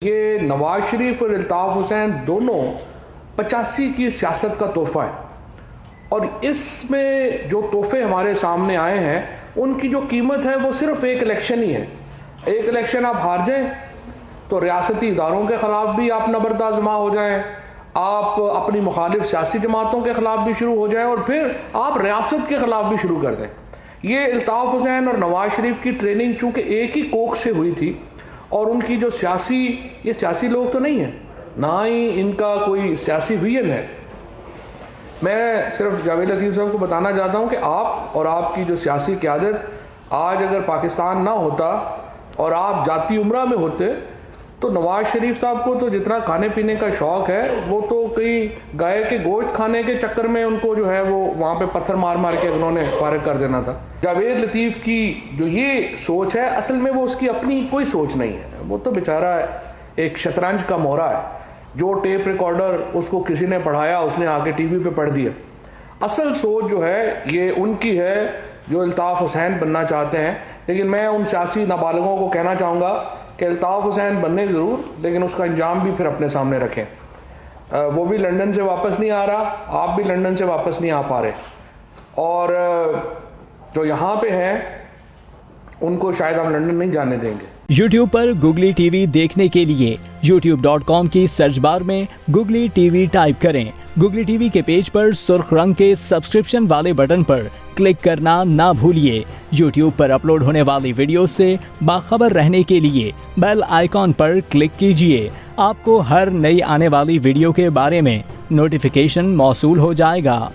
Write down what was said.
ये नवाज शरीफ और अल्ताफ़ हुसैन दोनों 85 की सियासत का तोहफ़ा है और इसमें जो तोहफे हमारे सामने आए हैं उनकी जो कीमत है वो सिर्फ एक इलेक्शन ही है। एक इलेक्शन आप हार जाएं तो रियासती इदारों के ख़िलाफ़ भी आप नबरदाजमा हो जाएं, आप अपनी मुखालिफ सियासी जमातों के ख़िलाफ़ भी शुरू हो जाएं और फिर आप रियासत के ख़िलाफ़ भी शुरू कर दें। ये अल्ताफ़ हुसैन और नवाज शरीफ की ट्रेनिंग चूँकि एक ही कोख से हुई थी और उनकी जो ये सियासी लोग तो नहीं है, ना ही इनका कोई सियासी विजन है। मैं सिर्फ जावेद लतीफ़ साहब को बताना चाहता हूँ कि आप और आपकी जो सियासी क़यादत आज अगर पाकिस्तान ना होता और आप जाती उम्रा में होते तो नवाज शरीफ साहब को तो जितना खाने पीने का शौक़ है वो तो कई गाय के गोश्त खाने के चक्कर में उनको जो है वो वहाँ पे पत्थर मार मार के उन्होंने फारिग कर देना था। जावेद लतीफ़ की जो ये सोच है असल में वो उसकी अपनी कोई सोच नहीं है, वो तो बेचारा एक शतरंज का मोहरा है। जो टेप रिकॉर्डर उसको किसी ने पढ़ाया उसने आके टीवी पे पढ़ दिया। असल सोच जो है ये उनकी है जो अल्ताफ़ हुसैन बनना चाहते हैं। लेकिन मैं उन सियासी नाबालिगों को कहना चाहूँगा कि अल्ताफ़ हुसैन बनने ज़रूर, लेकिन उसका अंजाम भी फिर अपने सामने रखें। वो भी लंदन से वापस नहीं आ रहा, आप भी लंदन से वापस नहीं आ पा रहे और जो यहाँ पे हैं उनको शायद हम लंदन नहीं जाने देंगे। YouTube पर गुगली टीवी देखने के लिए youtube.com की सर्च बार में गुगली टीवी टाइप करें। गुगली टीवी के पेज पर सुर्ख रंग के सब्सक्रिप्शन वाले बटन पर क्लिक करना ना भूलिए। YouTube पर अपलोड होने वाली वीडियो से बाखबर रहने के लिए बेल आइकॉन पर क्लिक कीजिए। आपको हर नई आने वाली वीडियो के बारे में नोटिफिकेशन मौसूल हो जाएगा।